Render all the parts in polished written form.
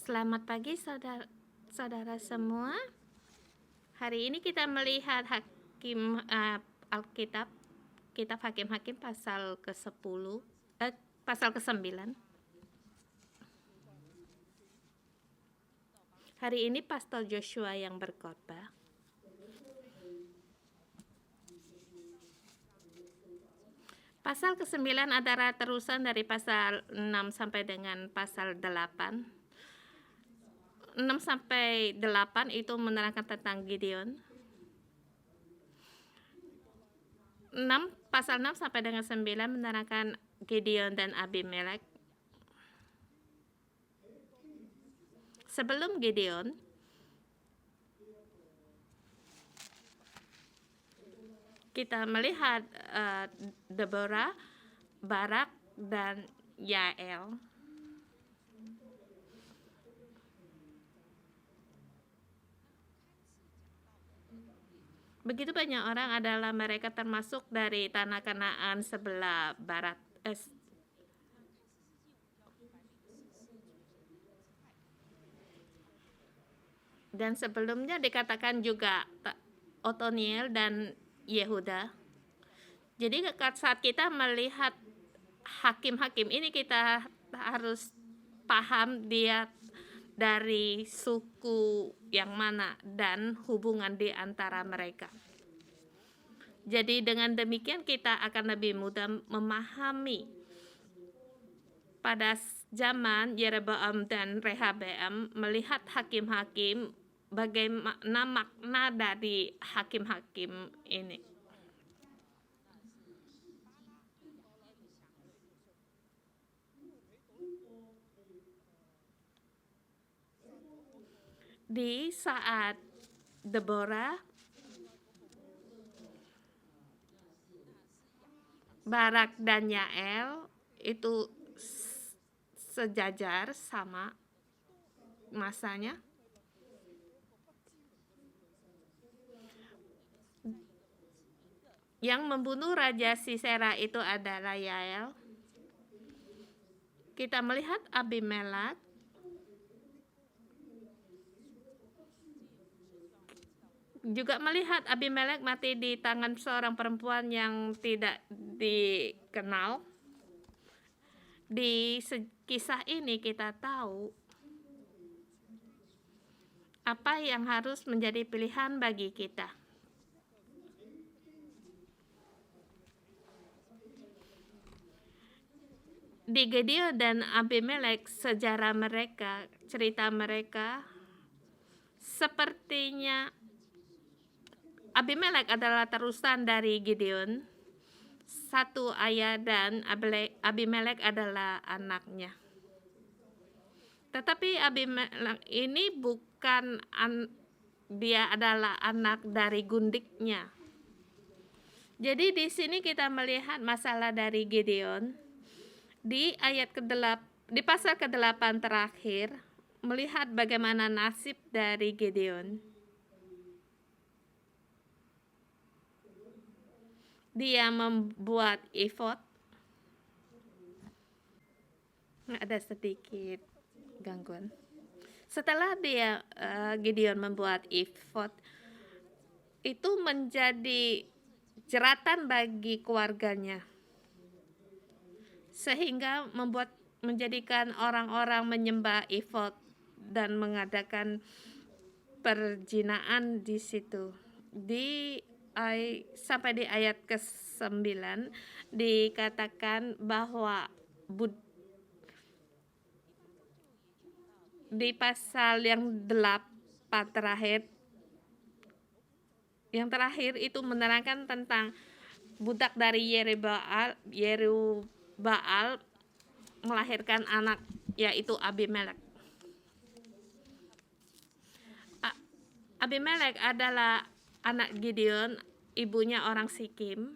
Selamat pagi saudara semua. Hari ini kita melihat Alkitab, kitab Hakim-Hakim pasal ke-10, pasal ke-9. Hari ini Pastor Joshua yang berkhotbah. Pasal ke-9 adalah terusan dari pasal 6 sampai dengan pasal 8. 6 sampai 8 itu menerangkan tentang Gideon. Pasal 6 sampai dengan 9 menerangkan Gideon dan Abimelek. Sebelum Gideon, kita melihat Deborah, Barak, dan Yael. Begitu banyak orang adalah mereka termasuk dari tanah Kanaan sebelah barat. Dan sebelumnya dikatakan juga Otoniel dan Yehuda. Jadi saat kita melihat hakim-hakim ini, kita harus paham dia dari suku yang mana dan hubungan di antara mereka. Jadi dengan demikian kita akan lebih mudah memahami pada zaman Yeroboam dan Rehabeam melihat hakim-hakim, bagaimana makna dari hakim-hakim ini. Di saat Deborah, Barak, dan Yael itu sejajar sama masanya. Yang membunuh Raja Sisera itu adalah Yael. Kita melihat Abimelek. Juga melihat Abimelek mati di tangan seorang perempuan yang tidak dikenal. Di kisah ini kita tahu apa yang harus menjadi pilihan bagi kita. Di Gideon dan Abimelek, sejarah mereka, cerita mereka, sepertinya Abimelek adalah terusan dari Gideon, satu ayah, dan Abimelek adalah anaknya. Tetapi Abimelek ini bukan dia adalah anak dari gundiknya. Jadi di sini kita melihat masalah dari Gideon di di pasal ke-8 terakhir, melihat bagaimana nasib dari Gideon. Dia membuat efod. Ada sedikit gangguan. Setelah Gideon membuat efod, itu menjadi jeratan bagi keluarganya, sehingga menjadikan orang-orang menyembah efod dan mengadakan perzinaan di situ. Sampai di ayat ke-9 dikatakan bahwa di pasal yang 8 terakhir, yang terakhir itu menerangkan tentang budak dari Yerubbaal melahirkan anak, yaitu Abimelek. Abimelek adalah anak Gideon, ibunya orang Sikim.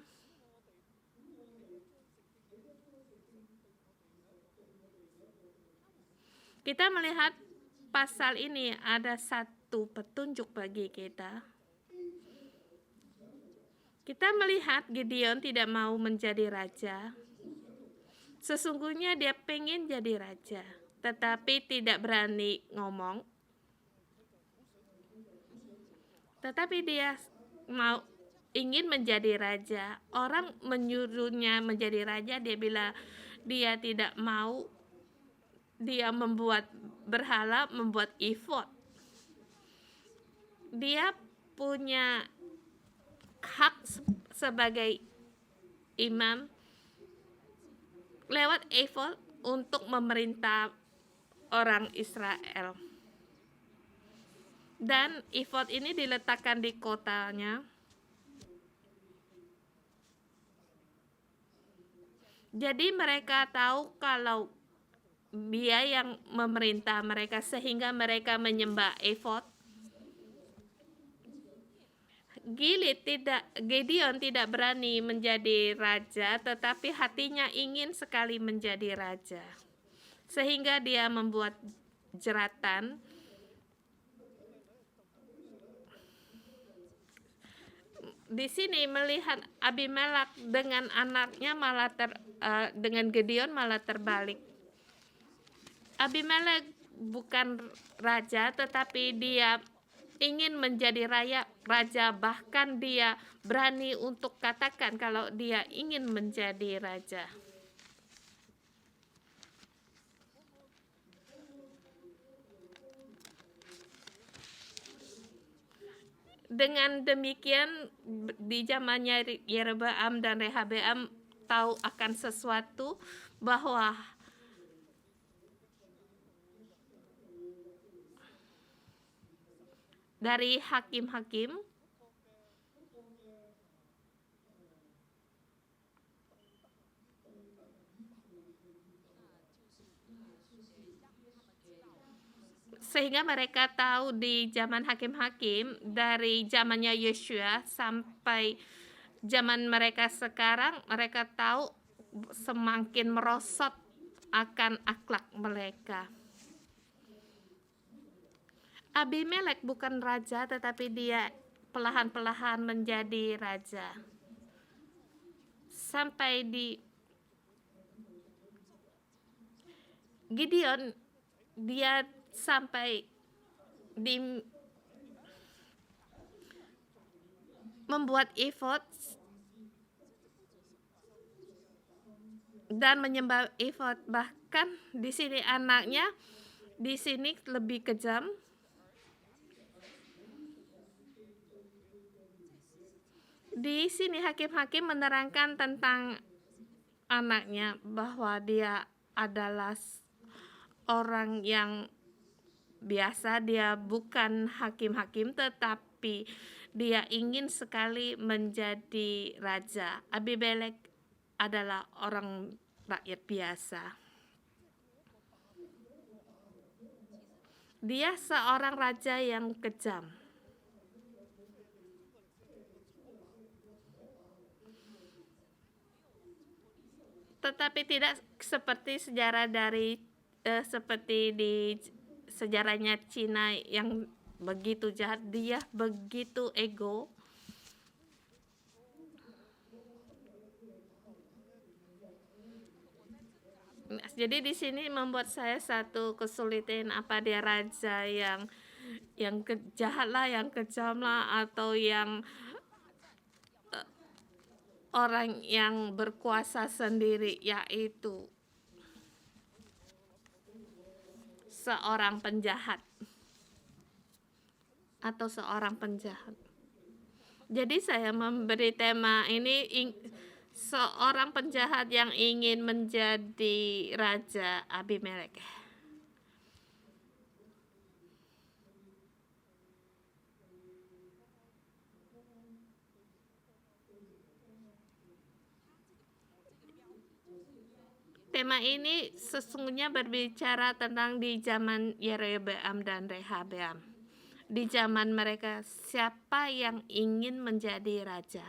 Kita melihat pasal ini ada satu petunjuk bagi kita. Kita melihat Gideon tidak mau menjadi raja. Sesungguhnya dia pengen jadi raja. tetapi tidak berani ngomong. Tetapi dia ingin menjadi raja. Orang menyuruhnya menjadi raja, dia bilang dia tidak mau. Dia membuat berhala, membuat efod. Dia punya hak sebagai imam lewat efod untuk memerintah orang Israel. Dan efod ini diletakkan di kotanya. Jadi mereka tahu kalau dia yang memerintah mereka, sehingga mereka menyembah efod. Gideon tidak berani menjadi raja, tetapi hatinya ingin sekali menjadi raja. Sehingga dia membuat jeratan. Di sini melihat Abimelek dengan anaknya dengan Gideon malah terbalik. Abimelek bukan raja, tetapi dia ingin menjadi raja, bahkan dia berani untuk katakan kalau dia ingin menjadi raja. Dengan demikian, di zamannya Yerobeam dan Rehabeam tahu akan sesuatu, bahwa dari hakim-hakim sehingga mereka tahu di zaman hakim-hakim, dari zamannya Yosua sampai zaman mereka sekarang, mereka tahu semakin merosot akan akhlak mereka. Abimelek bukan raja, tetapi dia perlahan-perlahan menjadi raja. Sampai di Gideon, dia sampai di membuat efod dan menyembah efod. Bahkan di sini anaknya di sini lebih kejam. Di sini hakim-hakim menerangkan tentang anaknya bahwa dia adalah orang yang biasa, dia bukan hakim-hakim, tetapi dia ingin sekali menjadi raja. Abimelek adalah orang rakyat biasa. Dia seorang raja yang kejam. Tetapi tidak seperti sejarah seperti di sejarahnya Cina yang begitu jahat. Dia begitu ego. Jadi di sini membuat saya satu kesulitan, apa dia raja yang jahat lah, yang kejam lah, atau yang orang yang berkuasa sendiri, yaitu seorang penjahat atau seorang penjahat. Jadi saya memberi tema ini, seorang penjahat yang ingin menjadi raja, Abimelek. Tema ini sesungguhnya berbicara tentang di zaman Yerobeam dan Rehabeam. Di zaman mereka, siapa yang ingin menjadi raja?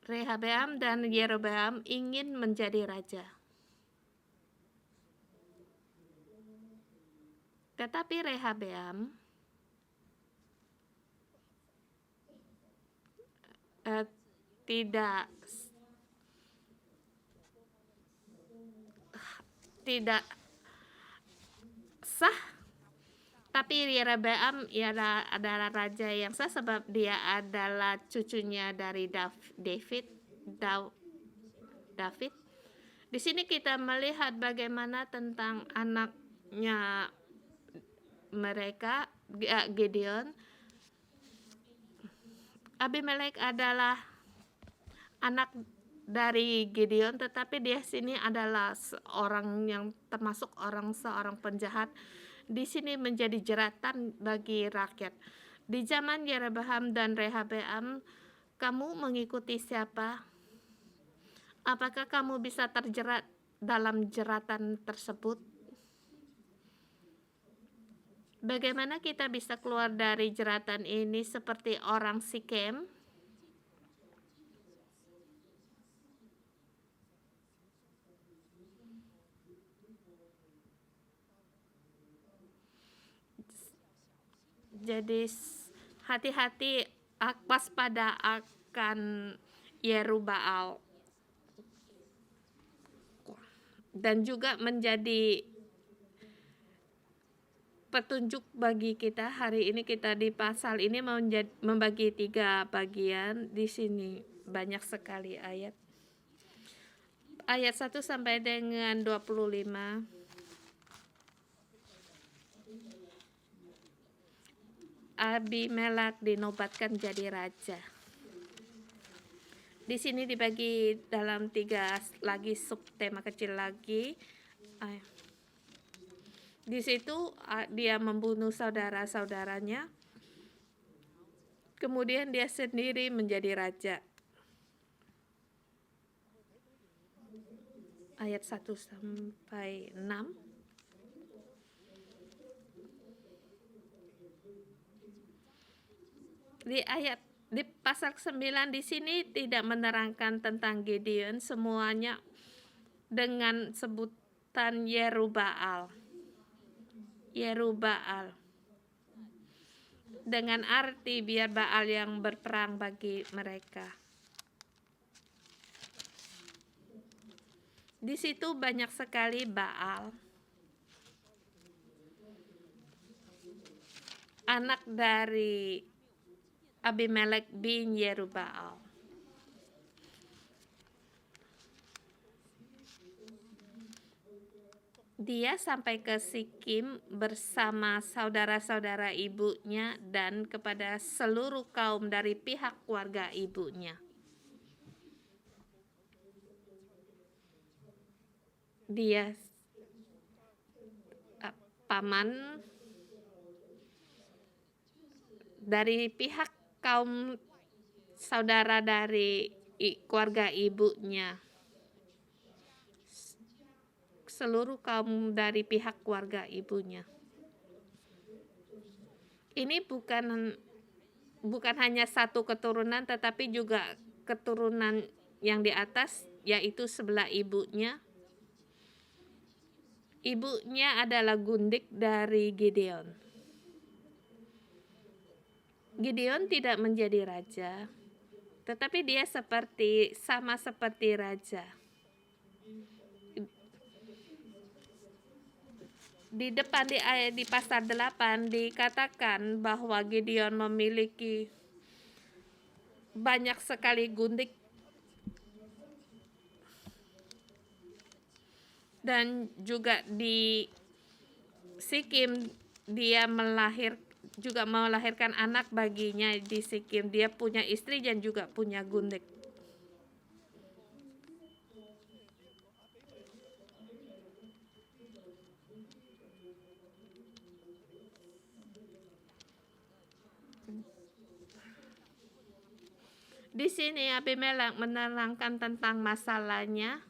Rehabeam dan Yerobeam ingin menjadi raja. Tetapi Rehabeam tidak tidak sah, tapi Yerobeam adalah raja yang sah sebab dia adalah cucunya dari David. Di sini kita melihat bagaimana tentang anaknya mereka, Gideon. Abimelek adalah anak dari Gideon, tetapi dia sini adalah seorang yang termasuk seorang penjahat. Di sini menjadi jeratan bagi rakyat. Di zaman Yerobeam dan Rehabeam, kamu mengikuti siapa? Apakah kamu bisa terjerat dalam jeratan tersebut? Bagaimana kita bisa keluar dari jeratan ini seperti orang Sikem? Jadi hati-hati, waspada akan Yerubaal, dan juga menjadi petunjuk bagi kita. Hari ini kita di pasal ini membagi 3 bagian. Di sini banyak sekali ayat. Ayat 1 sampai dengan 25. Abimelek dinobatkan jadi raja. Di sini dibagi dalam 3 lagi subtema kecil lagi. Di situ dia membunuh saudara-saudaranya. Kemudian dia sendiri menjadi raja. Ayat 1 sampai 6. Di pasal 9 di sini tidak menerangkan tentang Gideon, semuanya dengan sebutan Yerubaal. Dengan arti biar Baal yang berperang bagi mereka. Di situ banyak sekali Baal. Anak dari Abimelek bin Yerubaal. Dia sampai ke Sikim bersama saudara-saudara ibunya dan kepada seluruh kaum dari pihak keluarga ibunya. Dia paman dari pihak kaum saudara dari keluarga ibunya. Seluruh kaum dari pihak keluarga ibunya. Ini bukan hanya satu keturunan, tetapi juga keturunan yang di atas, yaitu sebelah ibunya. Ibunya adalah gundik dari Gideon. Gideon tidak menjadi raja, tetapi dia sama seperti raja. Di depan di pasal 8 dikatakan bahwa Gideon memiliki banyak sekali gundik dan juga di Sikim dia juga melahirkan anak baginya di Sikim. Dia punya istri dan juga punya gundik. Di sini Abimelek menerangkan tentang masalahnya.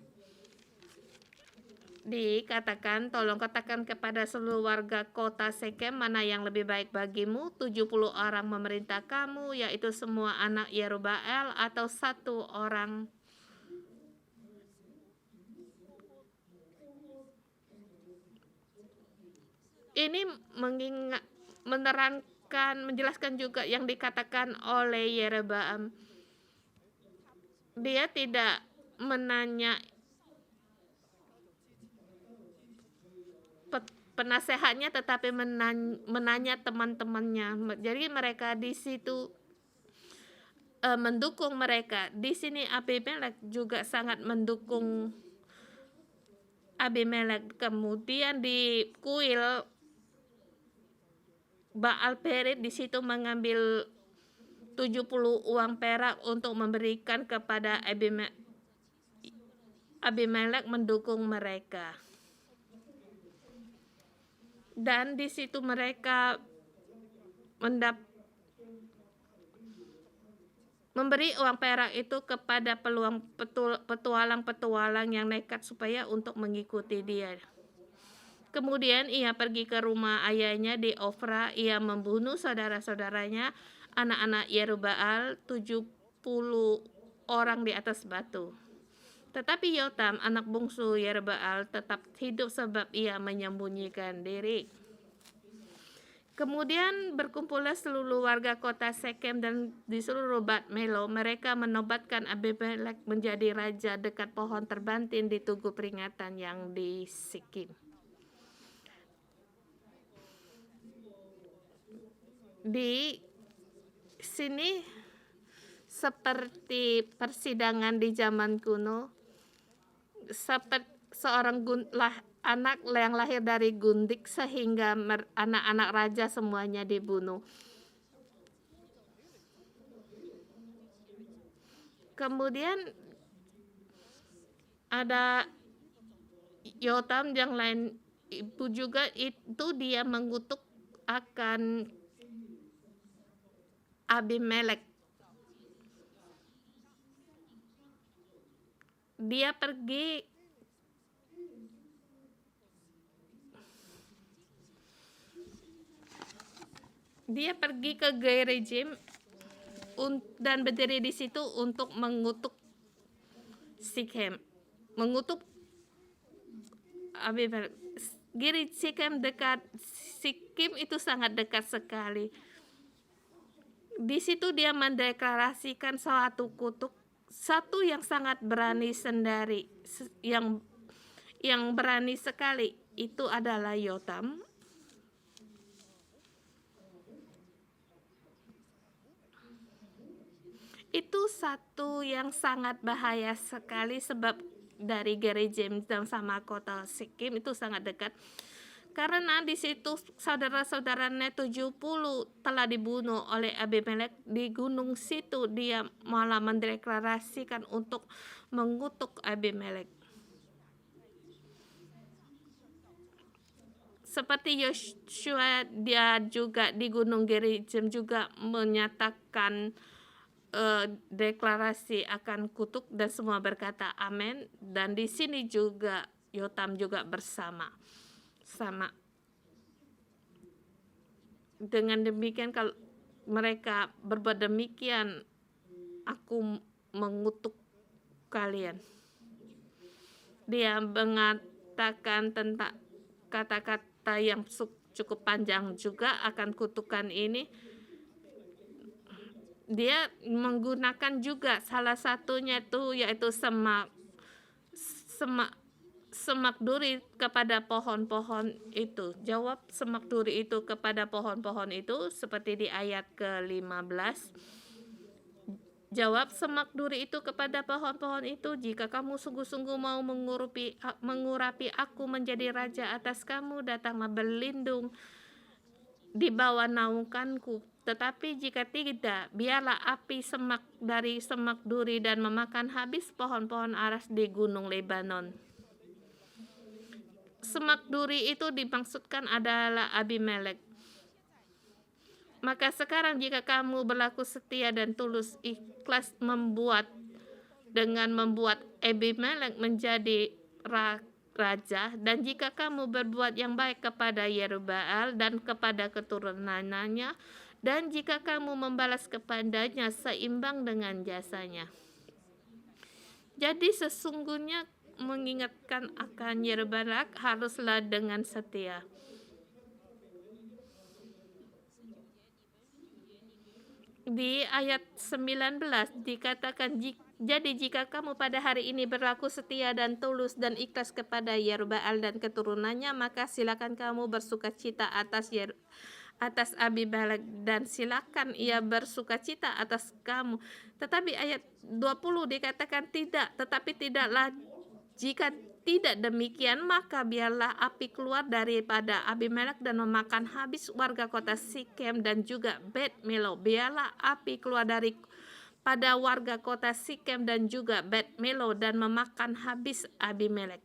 Dikatakan, tolong katakan kepada seluruh warga kota Sekem mana yang lebih baik bagimu, 70 orang memerintah kamu, yaitu semua anak Yerubaal, atau 1 orang. Ini menjelaskan juga yang dikatakan oleh Yerobeam. dia tidak menanya penasehatnya, tetapi menanya teman-temannya. Jadi mereka di situ mendukung mereka. Di sini Abimelek juga sangat mendukung Abimelek. Kemudian di kuil Baal Perit di situ mengambil 70 uang perak untuk memberikan kepada Abimelek mendukung mereka. Dan di situ mereka memberi uang perak itu kepada petualang-petualang yang nekat supaya untuk mengikuti dia. Kemudian ia pergi ke rumah ayahnya di Ofra. Ia membunuh saudara-saudaranya, anak-anak Yerubbaal, 70 orang di atas batu. Tetapi Yotam, anak bungsu Yerubbaal, tetap hidup sebab ia menyembunyikan diri. Kemudian berkumpullah seluruh warga kota Sekem dan di seluruh Bat Melo. Mereka menobatkan Abimelek menjadi raja dekat pohon terbantin di tugu peringatan yang di Sikim. Di sini seperti persidangan di zaman kuno, seperti seorang anak yang lahir dari gundik sehingga anak-anak raja semuanya dibunuh. Kemudian ada Yotam yang lain itu juga, itu dia mengutuk akan Abimelek. Dia pergi ke Gerizim dan berdiri di situ untuk mengutuk Sikem, mengutuk Abimelek. Sikem dekat Sikim itu sangat dekat sekali. Di situ dia mendeklarasikan suatu kutuk, satu yang sangat berani sendiri, yang berani sekali itu adalah Yotam. Itu satu yang sangat bahaya sekali sebab dari Gerizim dan sama kota Sikim itu sangat dekat. Karena di situ saudara-saudaranya 70 telah dibunuh oleh Abimelek. Di gunung situ dia malah mendeklarasikan untuk mengutuk Abimelek. Seperti Yosua, dia juga di gunung Gerizim juga menyatakan deklarasi akan kutuk dan semua berkata amin. Dan di sini juga Yotam juga sama. Dengan demikian, kalau mereka berbuat demikian, aku mengutuk kalian. Dia mengatakan tentang kata-kata yang cukup panjang juga akan kutukan ini. Dia menggunakan juga salah satunya itu yaitu semak duri kepada pohon-pohon itu. Jawab semak duri itu kepada pohon-pohon itu seperti di ayat ke-15. Jawab semak duri itu kepada pohon-pohon itu, jika kamu sungguh-sungguh mau mengurapi aku menjadi raja atas kamu, datanglah berlindung di bawah naunganku. Tetapi jika tidak, biarlah api dari semak duri dan memakan habis pohon-pohon aras di gunung Lebanon. Semak duri itu dimaksudkan adalah Abimelek. Maka sekarang jika kamu berlaku setia dan tulus ikhlas membuat Abimelek menjadi raja, dan jika kamu berbuat yang baik kepada Yerubbaal dan kepada keturunannya, dan jika kamu membalas kepadanya seimbang dengan jasanya. Jadi sesungguhnya mengingatkan akan Yerubbaal haruslah dengan setia. Di ayat 19 dikatakan Jadi jika kamu pada hari ini berlaku setia dan tulus dan ikhlas kepada Yerubbaal dan keturunannya, maka silakan kamu bersukacita atas Abimelek, dan silakan ia bersukacita atas kamu. Tetapi ayat 20 dikatakan tidak, tetapi tidaklah, jika tidak demikian, maka biarlah api keluar daripada Abimelek dan memakan habis warga kota Sikem dan juga Bet Milo. Biarlah api keluar pada warga kota Sikem dan juga Bet Milo dan memakan habis Abimelek.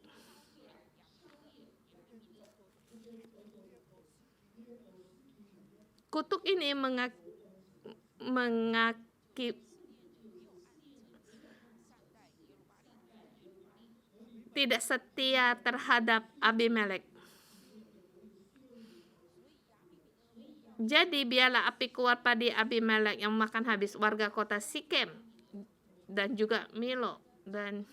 Kutuk ini tidak setia terhadap Abimelek. Jadi biarlah api keluar pada Abimelek yang makan habis warga kota Sikem dan juga Milo dan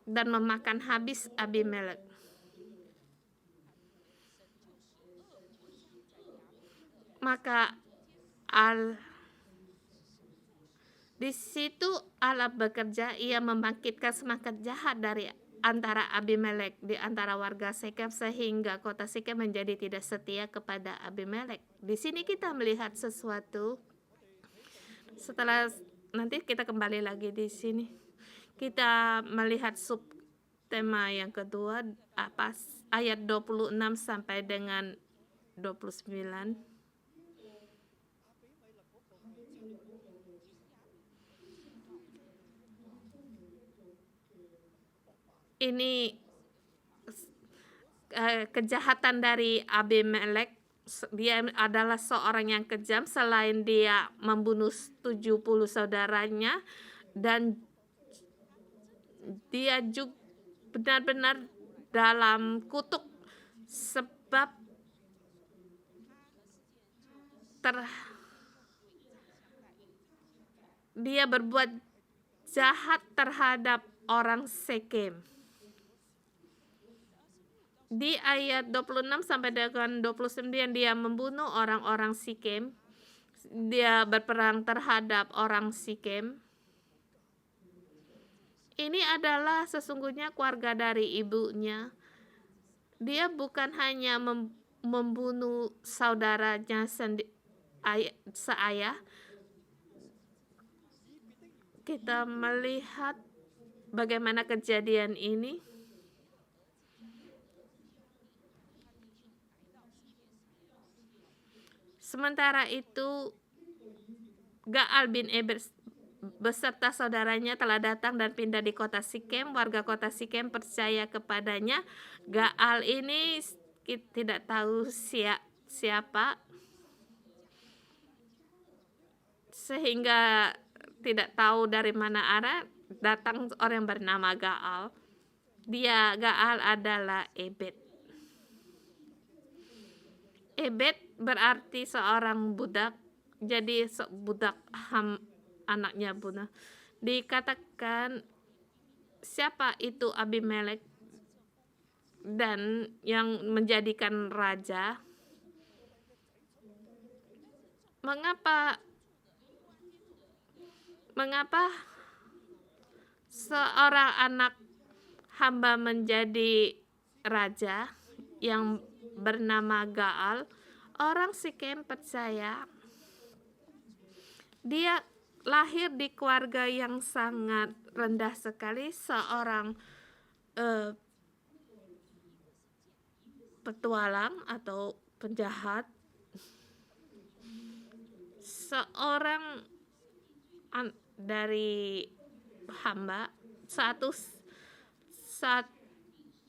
memakan habis Abimelek. Maka di situ Allah bekerja, ia membangkitkan semangat jahat dari antara Abimelek di antara warga Sikem sehingga kota Sikem menjadi tidak setia kepada Abimelek. Di sini kita melihat sesuatu. Setelah nanti kita kembali lagi di sini. Kita melihat subtema yang kedua, ayat 26 sampai dengan 29. Ini kejahatan dari Abimelek. Dia adalah seorang yang kejam. Selain dia membunuh 70 saudaranya, dan dia juga benar-benar dalam kutuk sebab dia berbuat jahat terhadap orang Sikem. Di ayat 26 sampai dengan 29 dia membunuh orang-orang Sikem. Dia berperang terhadap orang Sikem. Ini adalah sesungguhnya keluarga dari ibunya. Dia bukan hanya membunuh saudaranya seayah. Kita melihat bagaimana kejadian ini. Sementara itu, Gaal bin Ebed beserta saudaranya telah datang dan pindah di kota Sikem. Warga kota Sikem percaya kepadanya. Gaal ini tidak tahu siapa, sehingga tidak tahu dari mana arah datang orang yang bernama Gaal. Gaal adalah Ebed. Ebed berarti seorang budak, jadi budak anaknya bunuh. Dikatakan siapa itu Abimelek dan yang menjadikan raja. Mengapa seorang anak hamba menjadi raja yang bernama Gaal? Orang Sikem percaya dia lahir di keluarga yang sangat rendah sekali, seorang petualang atau penjahat, seorang dari hamba, satu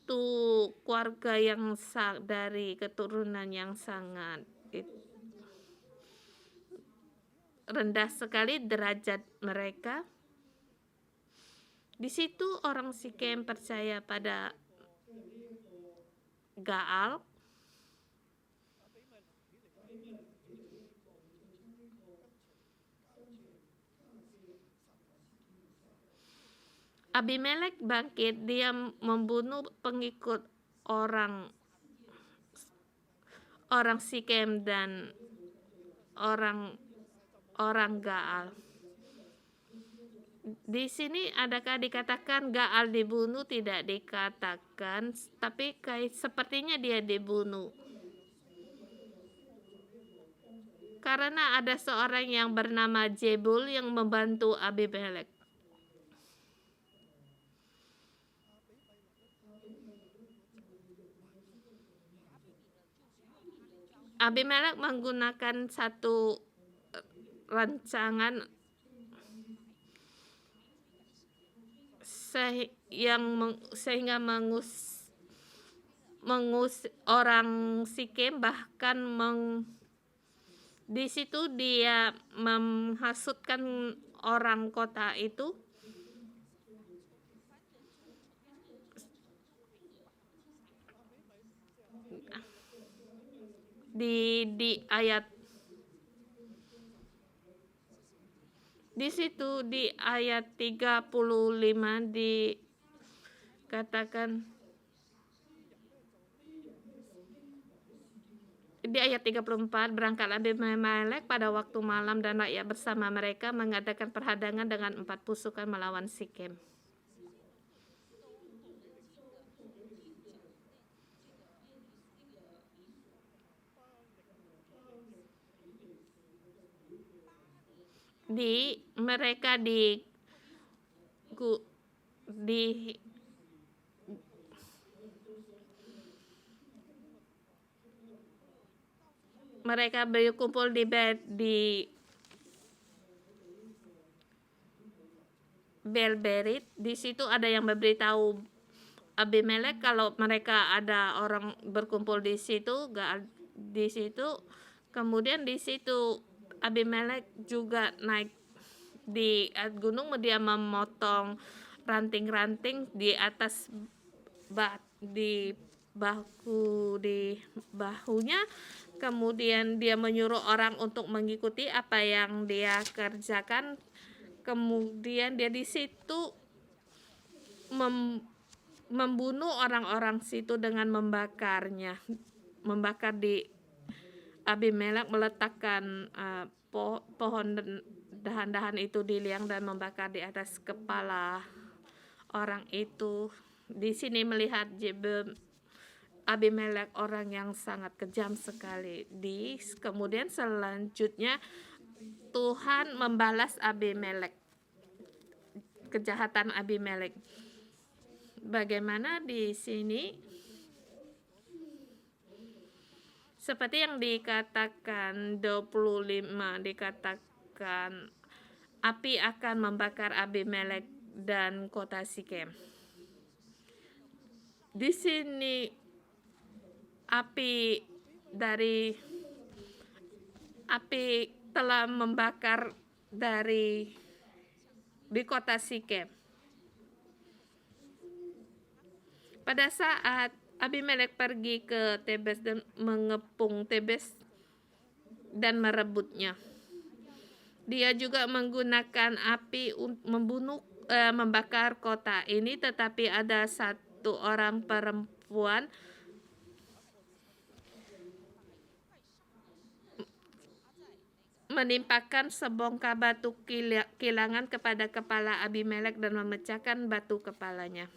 keluarga yang dari keturunan yang sangat rendah sekali derajat mereka. Di situ orang Sikem percaya pada Gaal. Abimelek bangkit, dia membunuh pengikut orang Sikem dan orang Gaal. Di sini adakah dikatakan Gaal dibunuh? Tidak dikatakan, tapi sepertinya dia dibunuh. Karena ada seorang yang bernama Jebul yang membantu Abimelek. Abimelek menggunakan satu rancangan sehingga mengus orang Sikem, bahkan di situ dia menghasutkan orang kota itu. Di ayat di situ di ayat 35 dikatakan, di ayat 34, berangkatlah Abimelek pada waktu malam dan rakyat bersama mereka mengadakan perhadangan dengan 4 pasukan melawan Sikem. Mereka berkumpul di Belberit. Di situ ada yang memberitahu Abimelek kalau mereka ada orang berkumpul di situ, di situ. Kemudian di situ Abimelek juga naik di gunung, dia memotong ranting-ranting di atas di bahunya. Kemudian dia menyuruh orang untuk mengikuti apa yang dia kerjakan. Kemudian dia di situ membunuh orang-orang situ dengan membakar di Abimelek meletakkan pohon dahan-dahan itu di liang dan membakar di atas kepala orang itu. Di sini melihat Abimelek orang yang sangat kejam sekali. Kemudian selanjutnya Tuhan membalas Abimelek, kejahatan Abimelek. Bagaimana di sini? Seperti yang dikatakan 25, dikatakan api akan membakar Abimelek dan kota Sikem. Di sini api telah membakar di kota Sikem. Pada saat Abimelek pergi ke Tebes dan mengepung Tebes dan merebutnya, dia juga menggunakan api membakar kota ini, tetapi ada satu orang perempuan menimpakan sebongkah batu kilangan kepada kepala Abimelek dan memecahkan batu kepalanya.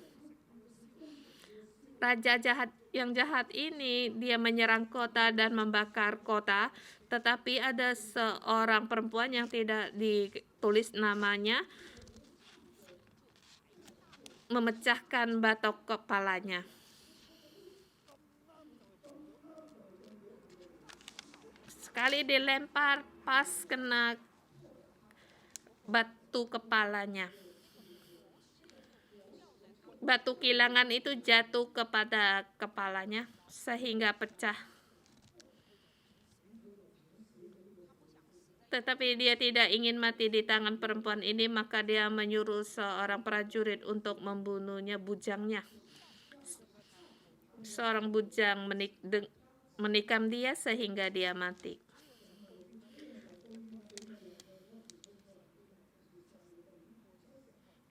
Raja yang jahat ini, dia menyerang kota dan membakar kota, tetapi ada seorang perempuan yang tidak ditulis namanya memecahkan batu kepalanya. Sekali dilempar, pas kena batu kepalanya. Batu kilangan itu jatuh kepada kepalanya sehingga pecah. Tetapi dia tidak ingin mati di tangan perempuan ini, maka dia menyuruh seorang prajurit untuk membunuhnya, bujangnya. Seorang bujang menikam dia sehingga dia mati.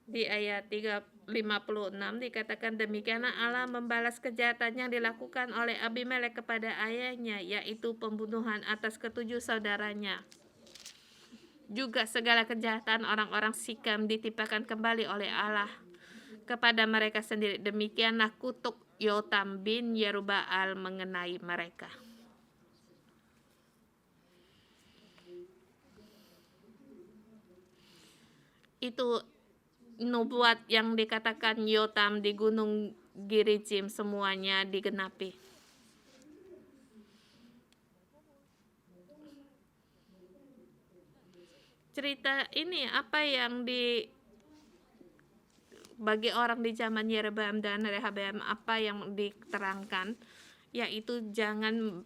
Di ayat 56 dikatakan, demikianlah Allah membalas kejahatan yang dilakukan oleh Abimelek kepada ayahnya, yaitu pembunuhan atas ketujuh saudaranya. Juga segala kejahatan orang-orang Sikem ditimpakan kembali oleh Allah kepada mereka sendiri. Demikianlah kutuk Yotam bin Yerubbaal mengenai mereka. Itu nubuat yang dikatakan Yotam di Gunung Gerizim semuanya digenapi. Cerita ini apa yang bagi orang di zaman Yerobeam dan Rehabeam, apa yang diterangkan, yaitu jangan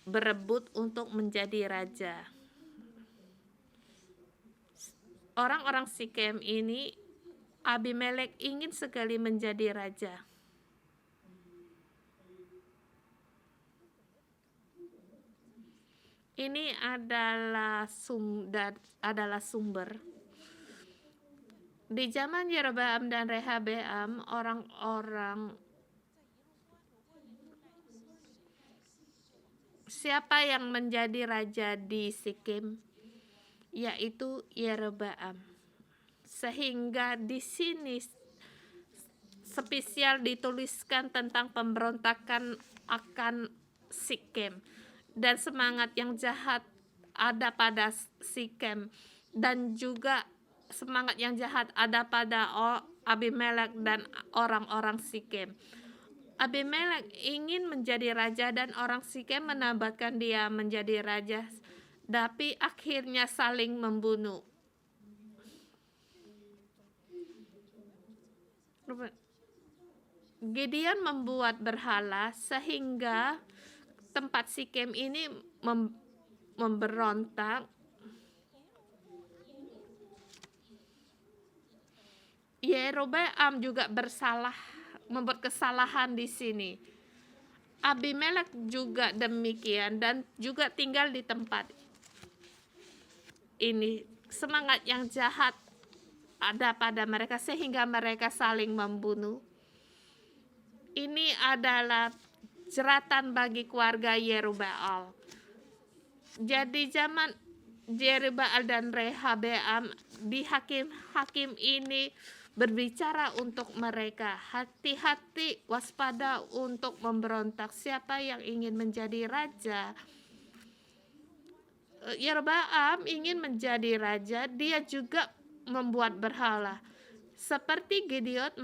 berebut untuk menjadi raja. Orang-orang Sikem ini, Abimelek ingin sekali menjadi raja. Ini adalah sumber. Di zaman Yerobeam dan Rehabeam, orang-orang siapa yang menjadi raja di Sikem, yaitu Yerobeam. Sehingga di sini spesial dituliskan tentang pemberontakan akan Sikem dan semangat yang jahat ada pada Sikem, dan juga semangat yang jahat ada pada Abimelek dan orang-orang Sikem. Abimelek ingin menjadi raja dan orang Sikem menambatkan dia menjadi raja, tapi akhirnya saling membunuh. Gideon membuat berhala sehingga tempat Sikem ini memberontak. Yerobeam juga membuat kesalahan di sini. Abimelek juga demikian dan juga tinggal di tempat ini. Semangat yang jahat ada pada mereka sehingga mereka saling membunuh. Ini adalah jeratan bagi keluarga Yerubbaal. Jadi zaman Yerubbaal dan Rehabeam, di hakim-hakim ini berbicara untuk mereka, hati-hati, waspada untuk memberontak. Siapa yang ingin menjadi raja? Yerobbaam ingin menjadi raja, dia juga membuat berhala. Seperti Gideon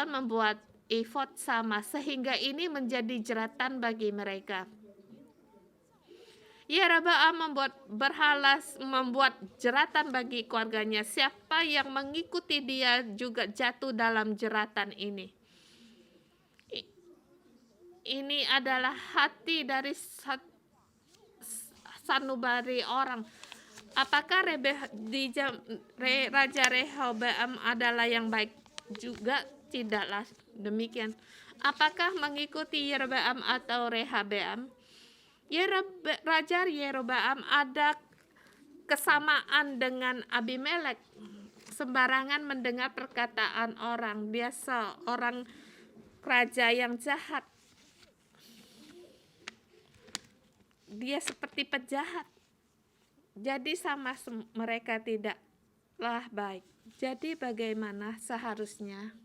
membuat efod sama, sehingga ini menjadi jeratan bagi mereka. Yerobbaam membuat berhala, membuat jeratan bagi keluarganya. Siapa yang mengikuti dia juga jatuh dalam jeratan ini. Ini adalah hati dari sanubari orang. Apakah Raja Rehoboam adalah yang baik? Juga tidaklah demikian. Apakah mengikuti Yerobeam atau Rehabeam? Raja Yerobeam ada kesamaan dengan Abimelek. Sembarangan mendengar perkataan orang. Dia seorang raja yang jahat. Dia seperti penjahat. Jadi sama mereka tidaklah baik. Jadi bagaimana seharusnya?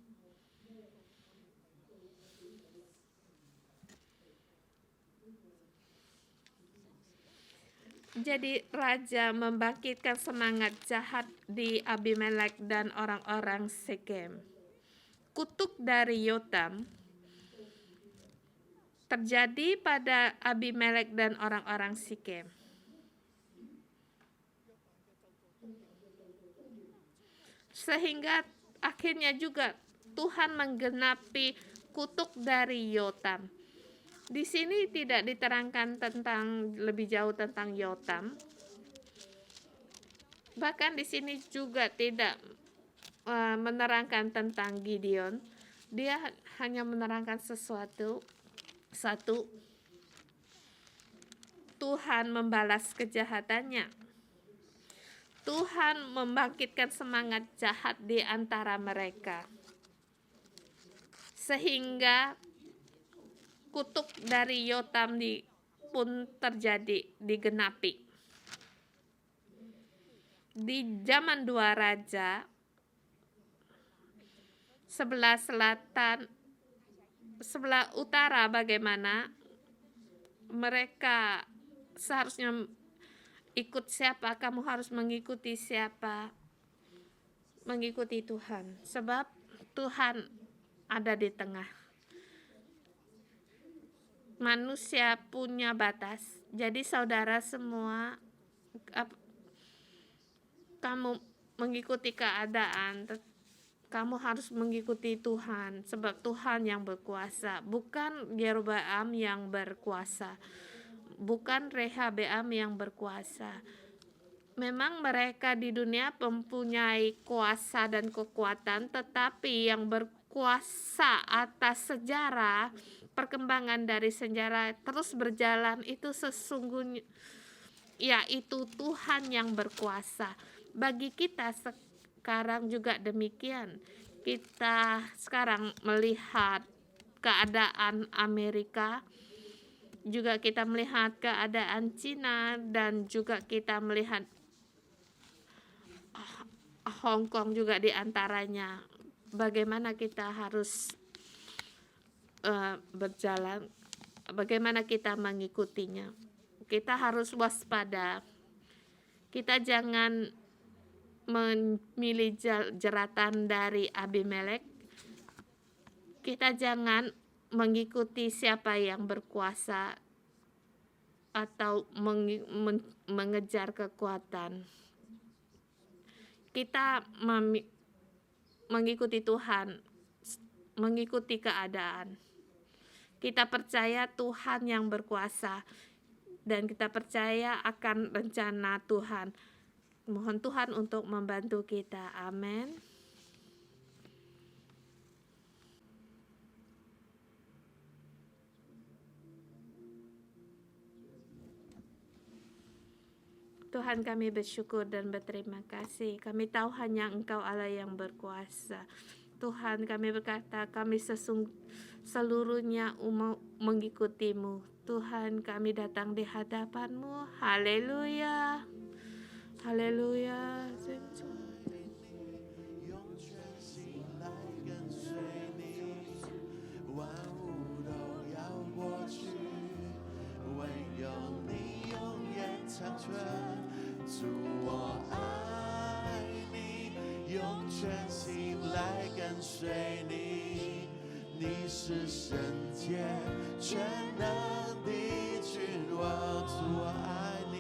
Jadi raja membangkitkan semangat jahat di Abimelek dan orang-orang Sikem. Kutuk dari Yotam terjadi pada Abimelek dan orang-orang Sikem. Sehingga akhirnya juga Tuhan menggenapi kutuk dari Yotam. Di sini tidak diterangkan lebih jauh tentang Yotam. Bahkan di sini juga tidak menerangkan tentang Gideon. Dia hanya menerangkan satu, Tuhan membalas kejahatannya. Tuhan membangkitkan semangat jahat di antara mereka. Sehingga kutuk dari Yotam pun terjadi, digenapi. di zaman dua raja, sebelah selatan, sebelah utara bagaimana mereka seharusnya ikut siapa, kamu harus mengikuti siapa, mengikuti Tuhan, sebab Tuhan ada di tengah. Manusia punya batas, jadi saudara semua, kamu mengikuti keadaan, kamu harus mengikuti Tuhan, sebab Tuhan yang berkuasa, bukan Yeroboam yang berkuasa, bukan Rehabeam yang berkuasa. Memang mereka di dunia mempunyai kuasa dan kekuatan, tetapi yang berkuasa atas sejarah, perkembangan dari sejarah terus berjalan itu sesungguhnya yaitu Tuhan yang berkuasa. Bagi kita sekarang juga demikian. Kita sekarang melihat keadaan Amerika, juga kita melihat keadaan Cina, dan juga kita melihat Hong Kong juga di antaranya. Bagaimana kita harus berjalan, bagaimana kita mengikutinya. Kita harus waspada. Kita jangan memilih jeratan dari Abimelek. Kita jangan mengikuti siapa yang berkuasa atau mengejar kekuatan. Kita mengikuti Tuhan, mengikuti keadaan. Kita percaya Tuhan yang berkuasa, dan kita percaya akan rencana Tuhan. Mohon Tuhan untuk membantu kita. Amin. Tuhan, kami bersyukur dan berterima kasih. Kami tahu hanya Engkau Allah yang berkuasa. Tuhan, kami berkata kami seluruhnya mengikutimu. Tuhan, kami datang di hadapan-Mu. Haleluya. Haleluya. 用全心来跟随你，万物都要过去，唯有你永远长存。主，我爱你，用全心来跟随你，你是圣洁全能的君王。主，我爱你，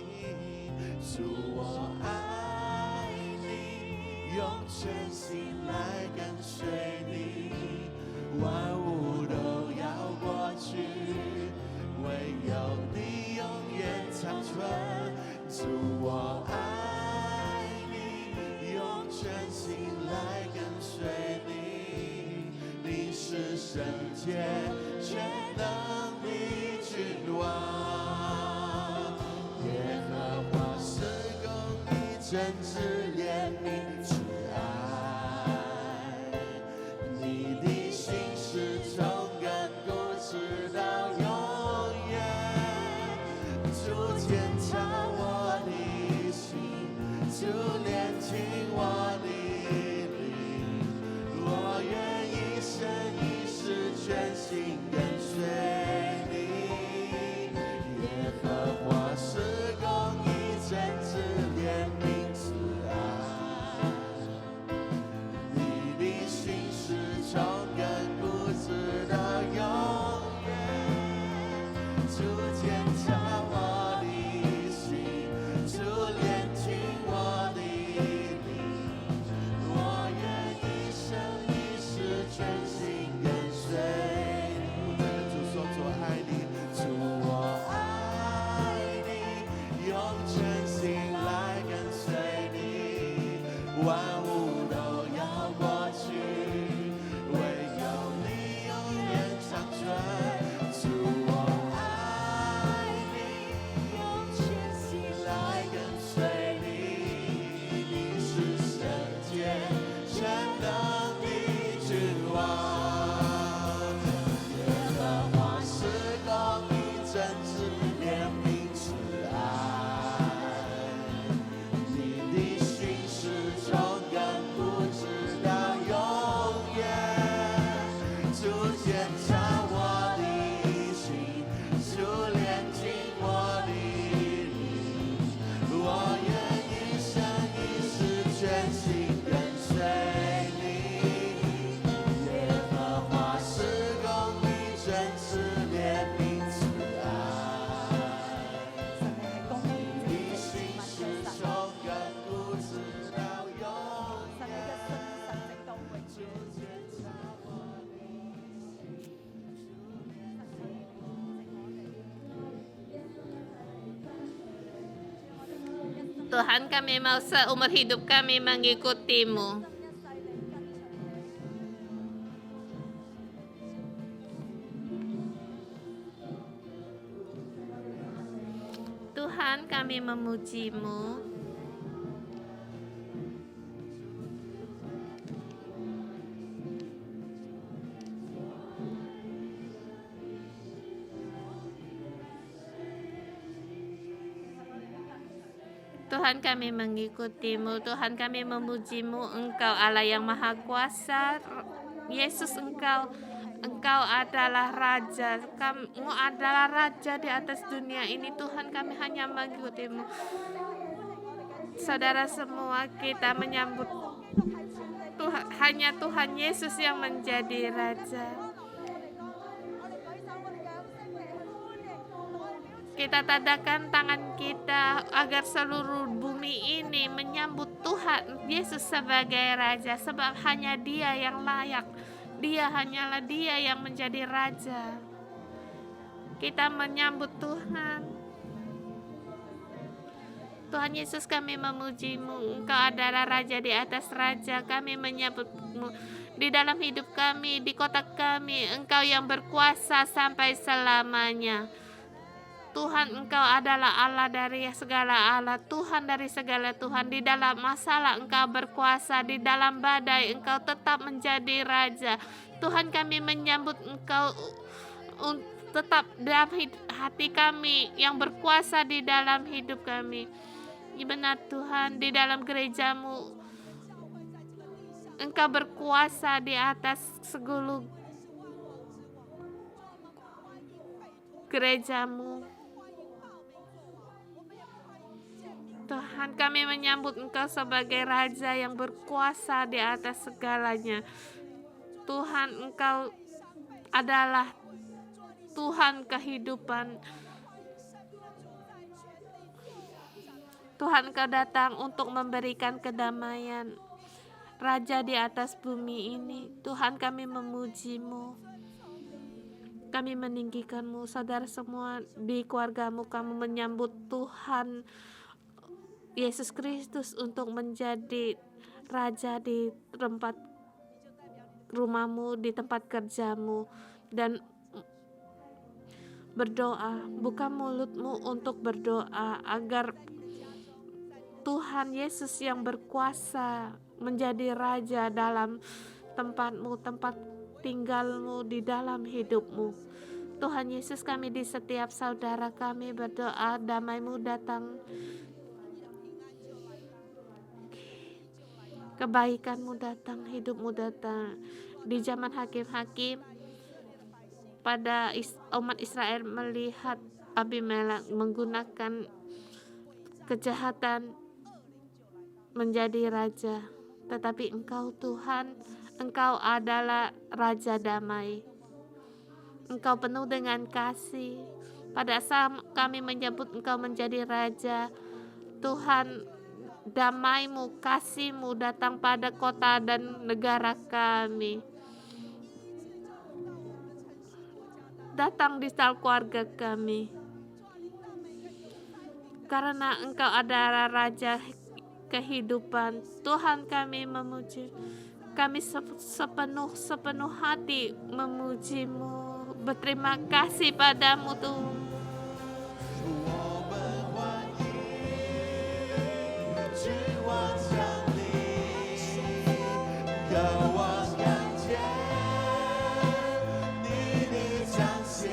主，我爱你，用全心来跟随你，万物都要过去，唯有你永远长存。主，我爱你，用全心来跟随你，你是圣洁全能的君王。耶和华是公义正直怜悯慈爱，你的心是从亘古直到永远。主检查我的心，主炼净我的灵，我愿一生一世全心跟随你。耶和华是公义正直怜悯慈爱， Tuhan, kami mau seumur hidup kami mengikutimu. Tuhan, kami memuji-Mu. Tuhan, kami mengikutimu. Tuhan, kami memuji-Mu. Engkau Allah yang Maha Kuasa. Yesus, Engkau adalah Raja. Kamu adalah Raja di atas dunia ini. Tuhan, kami hanya mengikutimu. Saudara semua, kita menyambut Tuhan, hanya Tuhan Yesus yang menjadi Raja. Kita tadakan tangan kita agar seluruh bumi ini menyambut Tuhan Yesus sebagai Raja, sebab hanya Dia yang layak. Hanyalah Dia yang menjadi Raja. Kita menyambut Tuhan. Tuhan Yesus, kami memuji-Mu. Engkau adalah Raja di atas raja. Kami menyambut-Mu di dalam hidup kami, di kota kami. Engkau yang berkuasa sampai selamanya. Tuhan, Engkau adalah Allah dari segala Allah, Tuhan dari segala Tuhan. Di dalam masalah Engkau berkuasa, di dalam badai Engkau tetap menjadi Raja. Tuhan, kami menyambut Engkau tetap dalam hati kami, yang berkuasa di dalam hidup kami. Benar Tuhan, di dalam gereja-Mu Engkau berkuasa di atas segala gereja-Mu. Tuhan, kami menyambut Engkau sebagai Raja yang berkuasa di atas segalanya. Tuhan, Engkau adalah Tuhan kehidupan. Tuhan, Engkau datang untuk memberikan kedamaian. Raja di atas bumi ini. Tuhan, kami memuji-Mu. Kami meninggikan-Mu. Saudara semua, di keluarga-Mu kamu menyambut Tuhan Yesus Kristus untuk menjadi Raja di tempat rumah-Mu, di tempat kerja-Mu, dan berdoa. Buka mulut-Mu untuk berdoa agar Tuhan Yesus yang berkuasa menjadi Raja dalam tempat-Mu, tempat tinggal-Mu, di dalam hidup-Mu. Tuhan Yesus, kami di setiap saudara kami berdoa, damai-Mu datang, kebaikan-Mu datang, hidup-Mu datang. Di zaman hakim-hakim, pada umat Israel melihat Abimelek menggunakan kejahatan menjadi raja. Tetapi Engkau Tuhan, Engkau adalah Raja damai. Engkau penuh dengan kasih. Pada saat kami menyebut Engkau menjadi Raja, Tuhan, damai-Mu, kasih-Mu datang pada kota dan negara kami. Datang di dalam keluarga kami. Karena Engkau adalah Raja kehidupan. Tuhan, kami memuji. Kami sepenuh hati memuji-Mu. Berterima kasih padamu Tuhan. 我们欢迎，指望降临，渴望看见你的彰显，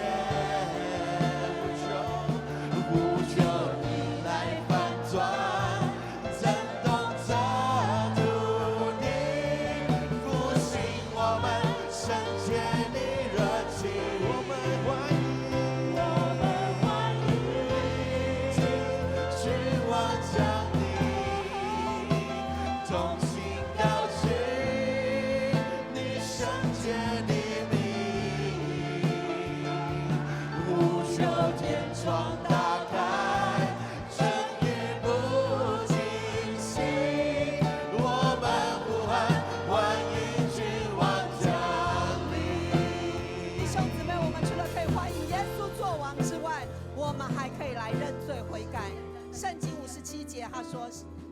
呼求你来翻转，震动这土地，复兴我们圣洁的热情，我们欢迎。指望降临，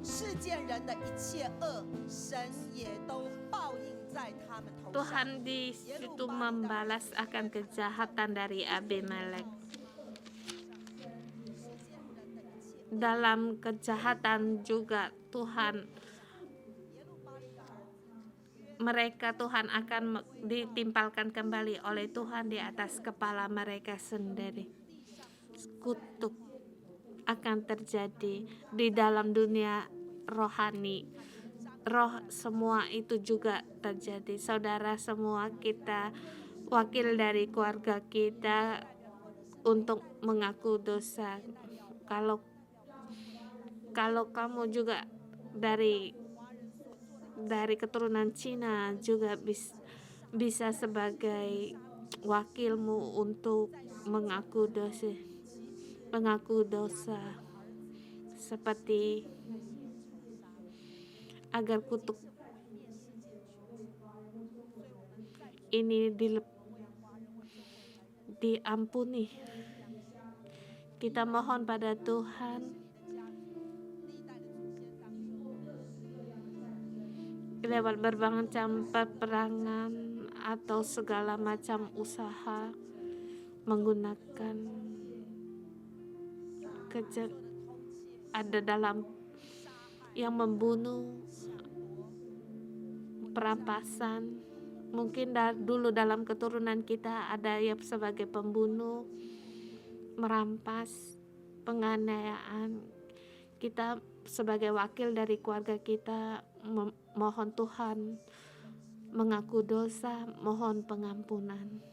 世间人的一切恶，神也都报应在他们头上。 Tuhan di situ membalas akan kejahatan dari Abimelek. Dalam kejahatan juga Tuhan, mereka Tuhan akan ditimpalkan kembali oleh Tuhan di atas kepala mereka sendiri. Kutuk akan terjadi di dalam dunia rohani. Roh semua itu juga terjadi. Saudara semua, kita wakil dari keluarga kita untuk mengaku dosa. Kalau kamu juga dari keturunan Cina juga bisa sebagai wakilmu untuk mengaku dosa seperti agar kutuk ini diampuni. Kita mohon pada Tuhan lewat berbagai macam peperangan atau segala macam usaha menggunakan ada dalam yang membunuh, perampasan. Mungkin dulu dalam keturunan kita ada yang sebagai pembunuh, merampas, penganiayaan. Kita sebagai wakil dari keluarga kita mohon Tuhan mengaku dosa, mohon pengampunan.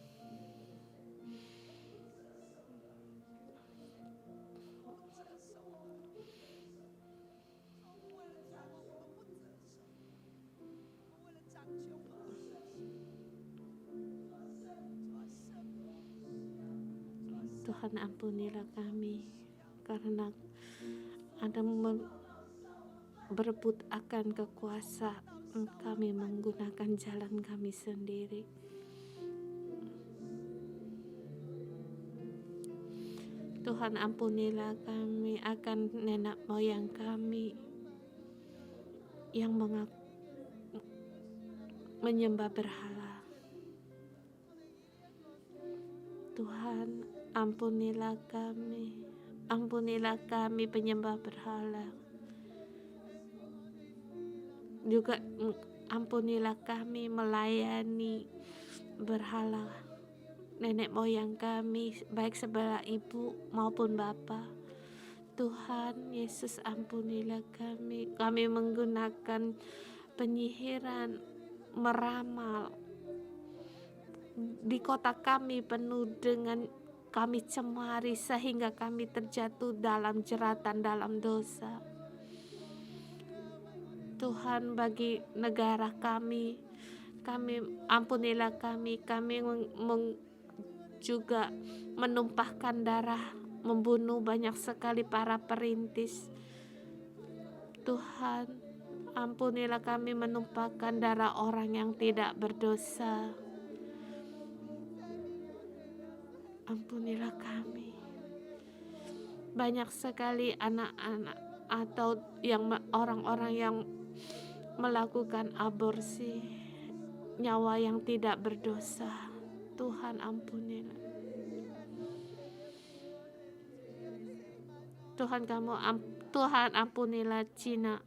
Tuhan ampunilah kami karena ada berebut akan kekuasaan kami menggunakan jalan kami sendiri. Tuhan ampunilah kami akan nenek moyang kami yang menyembah berhala. Tuhan ampunilah kami penyembah berhala. Juga ampunilah kami melayani berhala nenek moyang kami, baik sebelah ibu maupun bapa. Tuhan Yesus ampunilah kami. Kami menggunakan penyihiran, meramal. Di kota kami penuh dengan kami cemari sehingga kami terjatuh dalam jeratan dalam dosa. Tuhan bagi negara kami ampunilah kami juga menumpahkan darah, membunuh banyak sekali para perintis. Tuhan ampunilah kami menumpahkan darah orang yang tidak berdosa. Ampunilah kami. Banyak sekali anak-anak atau orang-orang yang melakukan aborsi, nyawa yang tidak berdosa. Tuhan ampunilah. Tuhan ampunilah Cina.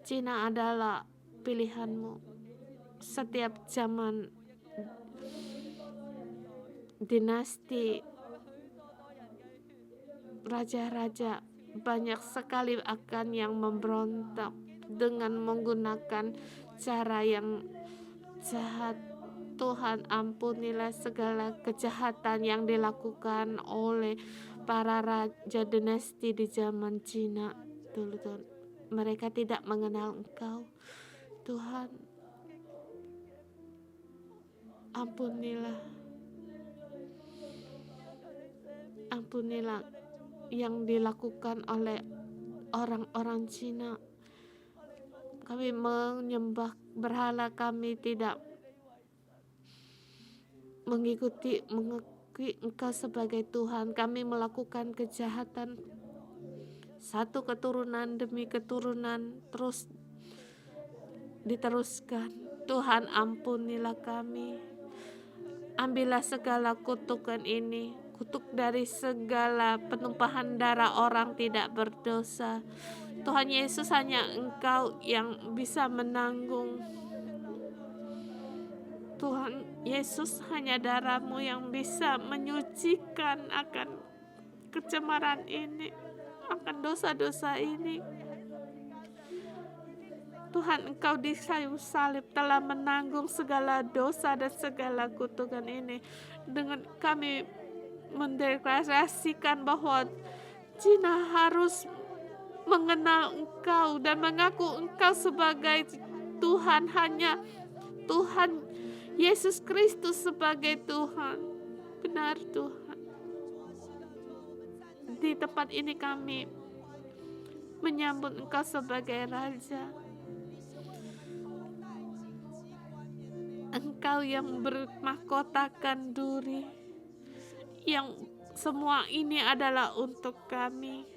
Cina adalah pilihanmu. Setiap zaman dinasti raja-raja banyak sekali akan yang memberontak dengan menggunakan cara yang jahat. Tuhan ampunilah segala kejahatan yang dilakukan oleh para raja dinasti di zaman Cina dulu. Tuhan, mereka tidak mengenal Engkau. Tuhan ampunilah yang dilakukan oleh orang-orang Cina. Kami menyembah berhala, kami tidak mengikuti Engkau sebagai Tuhan. Kami melakukan kejahatan satu keturunan demi keturunan terus diteruskan. Tuhan, ampunilah kami. Ambillah segala kutukan ini, kutuk dari segala penumpahan darah orang tidak berdosa. Tuhan Yesus, hanya Engkau yang bisa menanggung. Tuhan Yesus, hanya darah-Mu yang bisa menyucikan akan kecemaran ini, akan dosa-dosa ini. Tuhan, Engkau di kayu salib telah menanggung segala dosa dan segala kutukan ini. Dengan kami mendeklarasikan bahwa Cina harus mengenal Engkau dan mengaku Engkau sebagai Tuhan, hanya Tuhan Yesus Kristus sebagai Tuhan. Benar Tuhan. Di tempat ini kami menyambut Engkau sebagai Raja. Engkau yang bermahkotakan duri, yang semua ini adalah untuk kami.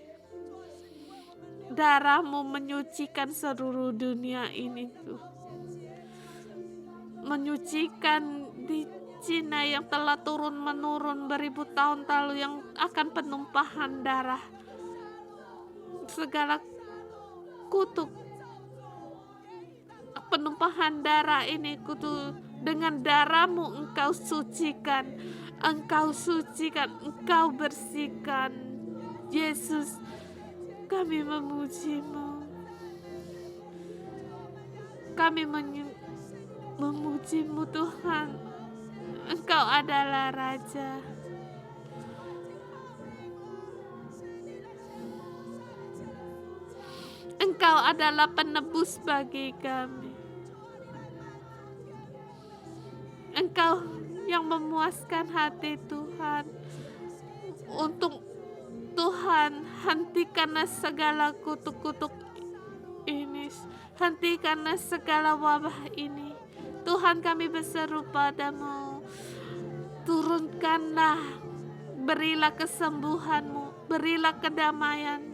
Darah-Mu menyucikan seluruh dunia ini tuh. Menyucikan di Cina yang telah turun-menurun beribu tahun lalu, yang akan penumpahan darah. Segala kutuk penumpahan darah ini, kutuk dengan darah-Mu Engkau sucikan, Engkau sucikan, Engkau bersihkan. Yesus, kami memuji-Mu. Kami memuji-Mu Tuhan. Engkau adalah Raja. Engkau adalah penebus bagi kami. Engkau yang memuaskan hati Tuhan. Untuk Tuhan, hentikanlah segala kutuk-kutuk ini. Hentikanlah segala wabah ini. Tuhan, kami berseru padamu. Turunkanlah, berilah kesembuhan-Mu, berilah kedamaian-Mu.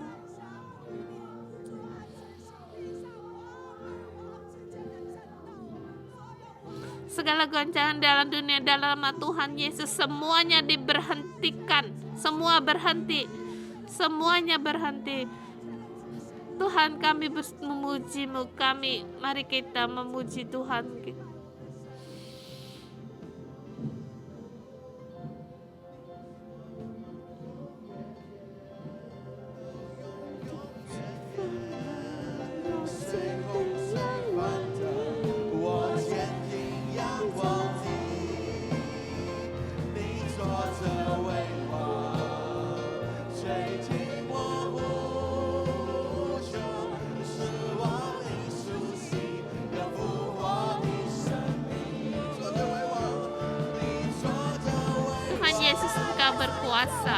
Segala goncangan dalam dunia, dalam nama Tuhan Yesus, semuanya diberhentikan. Semua berhenti. Semuanya berhenti. Tuhan, kami memuji-Mu. Mari kita memuji Tuhan. Tuhan Yesus, Engkau berkuasa.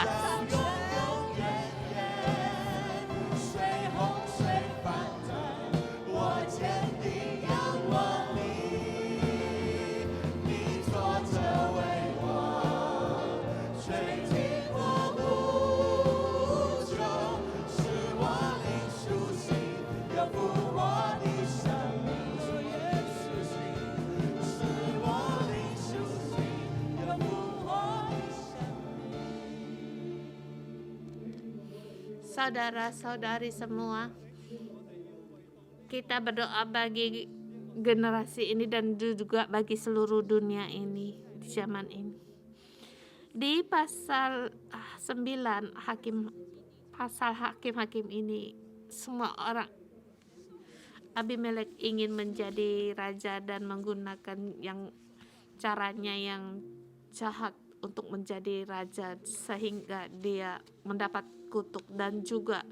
Saudara-saudari semua, kita berdoa bagi generasi ini dan juga bagi seluruh dunia ini di zaman ini. Di pasal 9 hakim-hakim ini, semua orang, Abimelek ingin menjadi raja dan menggunakan caranya yang jahat untuk menjadi raja, sehingga dia mendapat kutuk. Dan juga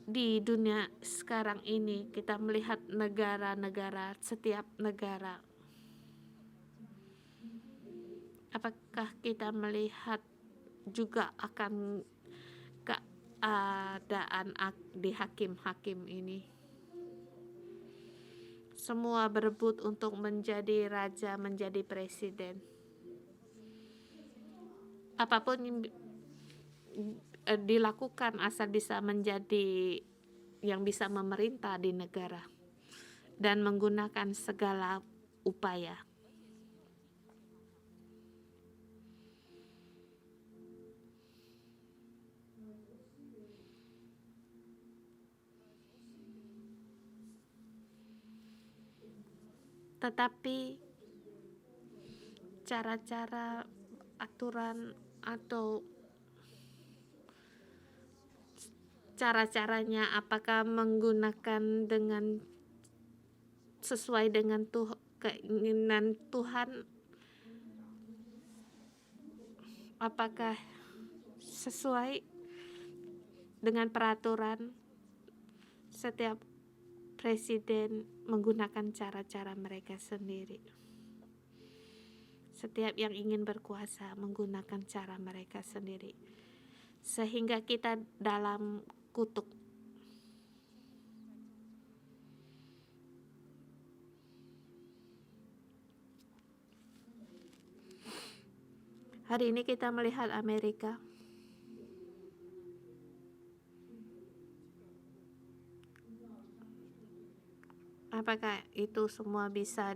di dunia sekarang ini kita melihat negara-negara, setiap negara. Apakah kita melihat juga akan keadaan di hakim-hakim ini? Semua berebut untuk menjadi raja, menjadi presiden. Apapun dilakukan asal bisa menjadi yang bisa memerintah di negara dan menggunakan segala upaya. Tetapi cara-cara, aturan, atau cara-caranya apakah menggunakan dengan sesuai dengan keinginan Tuhan, apakah sesuai dengan peraturan. Setiap presiden menggunakan cara-cara mereka sendiri. Setiap yang ingin berkuasa menggunakan cara mereka sendiri, sehingga kita dalam kutuk. Hari ini kita melihat Amerika. Apakah itu semua bisa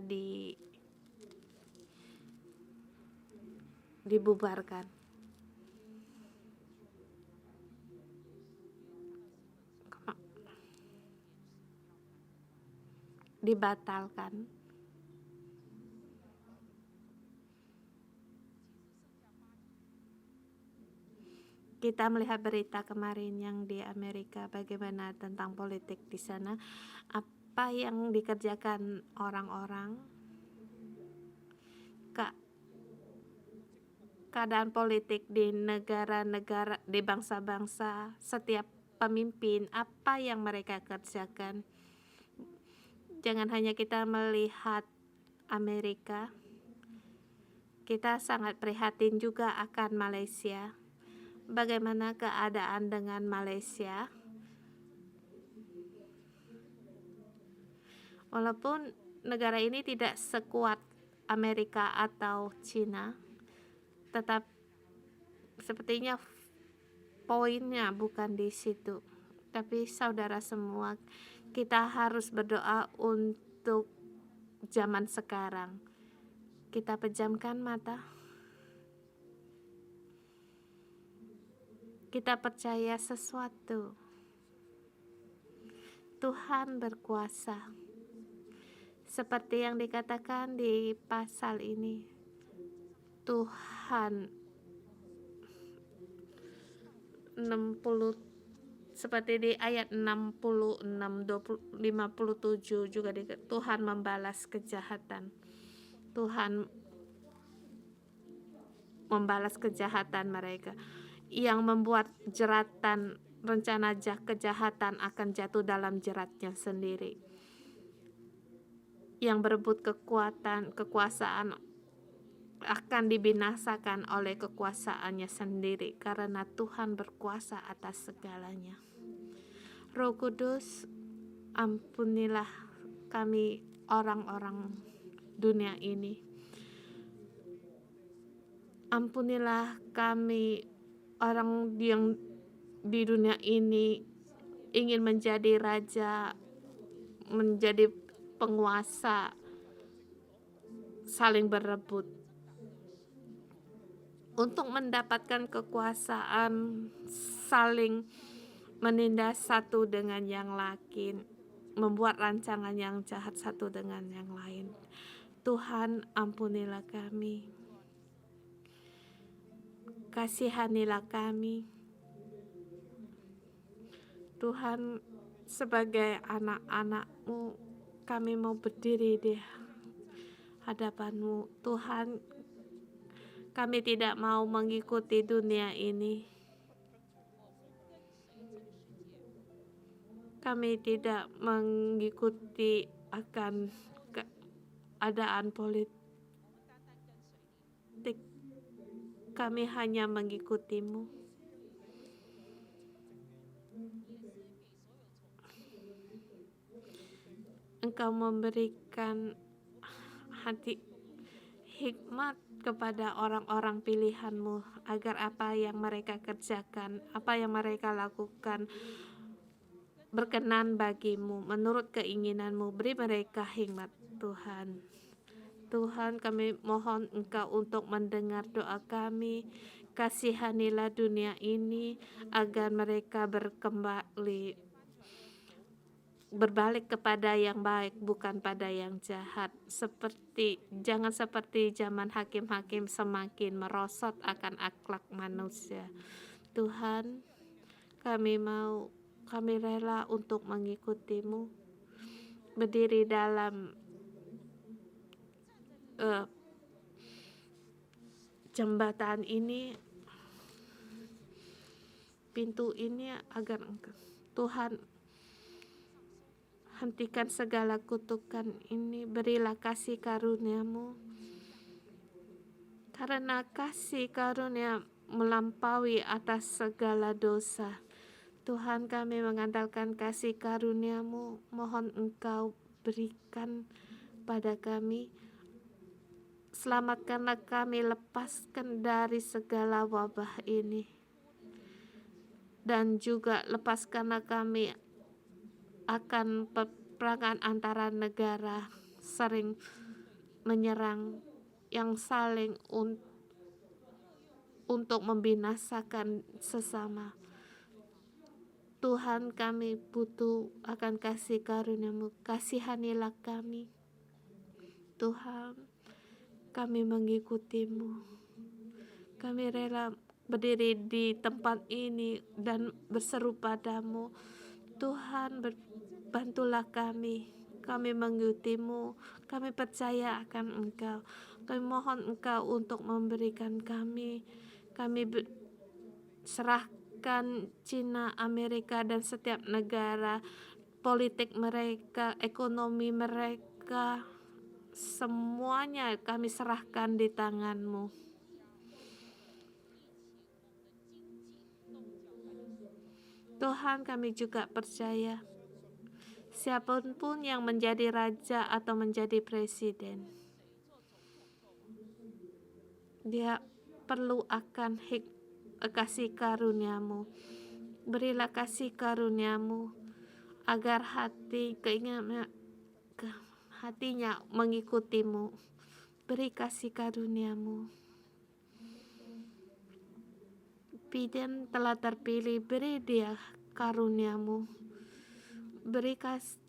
dibubarkan? Dibatalkan? Kita melihat berita kemarin yang di Amerika, bagaimana tentang politik di sana, apa yang dikerjakan orang-orang, keadaan politik di negara-negara, di bangsa-bangsa, setiap pemimpin, apa yang mereka kerjakan. Jangan hanya kita melihat Amerika, kita sangat prihatin juga akan Malaysia. Bagaimana keadaan dengan Malaysia? Walaupun negara ini tidak sekuat Amerika atau Cina, tetap sepertinya poinnya bukan di situ. Tapi saudara semua, kita harus berdoa untuk zaman sekarang. Kita pejamkan mata. Kita percaya sesuatu. Tuhan berkuasa. Seperti yang dikatakan di pasal ini, Tuhan 60, seperti di ayat 66, 57 juga Tuhan membalas kejahatan. Tuhan membalas kejahatan mereka. Yang membuat jeratan, rencana kejahatan akan jatuh dalam jeratnya sendiri. Yang berebut kekuasaan akan dibinasakan oleh kekuasaannya sendiri, karena Tuhan berkuasa atas segalanya. Roh Kudus, ampunilah kami orang-orang dunia ini. Ampunilah kami orang yang di dunia ini ingin menjadi raja, menjadi penguasa, saling berebut untuk mendapatkan kekuasaan, saling menindas satu dengan yang lain, membuat rancangan yang jahat satu dengan yang lain. Tuhan, ampunilah kami, kasihanilah kami. Tuhan, sebagai anak-anak-Mu, kami mau berdiri di hadapan-Mu. Tuhan, kami tidak mau mengikuti dunia ini. Kami tidak mengikuti akan keadaan politik. Kami hanya mengikuti-Mu. Engkau memberikan hikmat kepada orang-orang pilihan-Mu, agar apa yang mereka kerjakan, apa yang mereka lakukan berkenan bagi-Mu, menurut keinginan-Mu. Beri mereka hikmat, Tuhan. Tuhan, kami mohon Engkau untuk mendengar doa kami. Kasihanilah dunia ini agar mereka berbalik kepada yang baik, bukan pada yang jahat. Jangan seperti zaman hakim-hakim semakin merosot akan akhlak manusia. Tuhan, kami rela untuk mengikuti-Mu, berdiri dalam jembatan ini, pintu ini, agar Tuhan hentikan segala kutukan ini. Berilah kasih karunia-Mu, karena kasih karunia melampaui atas segala dosa. Tuhan, kami mengandalkan kasih karunia-Mu. Mohon Engkau berikan pada kami. Selamatkanlah kami, lepaskan dari segala wabah ini. Dan juga lepaskanlah kami akan peperangan antara negara sering menyerang yang saling untuk membinasakan sesama. Tuhan, kami butuh akan kasih karunia-Mu. Kasihanilah kami, Tuhan. Kami mengikuti-Mu. Kami rela berdiri di tempat ini dan berseru pada-Mu. Tuhan, bantulah kami. Kami mengikuti-Mu. Kami percaya akan Engkau. Kami mohon Engkau untuk memberikan kami. Kami serahkan Cina, Amerika, dan setiap negara, politik mereka, ekonomi mereka, semuanya kami serahkan di tangan-Mu. Tuhan, kami juga percaya siapapun yang menjadi raja atau menjadi presiden, dia perlu akan kasih karunia-Mu. Berilah kasih karunia-Mu agar hatinya mengikuti-Mu. Beri kasih karunia-Mu. Biden telah terpilih, beri dia karunia-Mu. Beri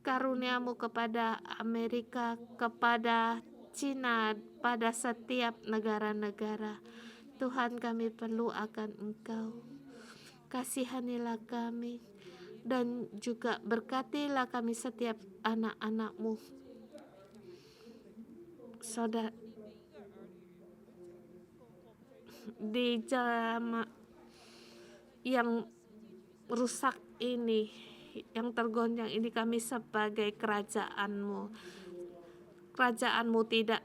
karunia-Mu kepada Amerika, kepada Cina, pada setiap negara-negara. Tuhan, kami perlu akan Engkau. Kasihanilah kami, dan juga berkatilah kami setiap anak-anak-Mu. Saudara, di zaman yang rusak ini, yang tergoncang ini, kami sebagai kerajaan-Mu. Kerajaan-Mu tidak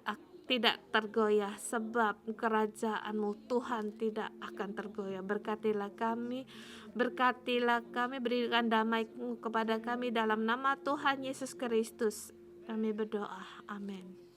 tergoyah, sebab kerajaan-Mu, Tuhan, tidak akan tergoyah. Berkatilah kami, berikan damai-Mu kepada kami dalam nama Tuhan Yesus Kristus. Kami berdoa, amin.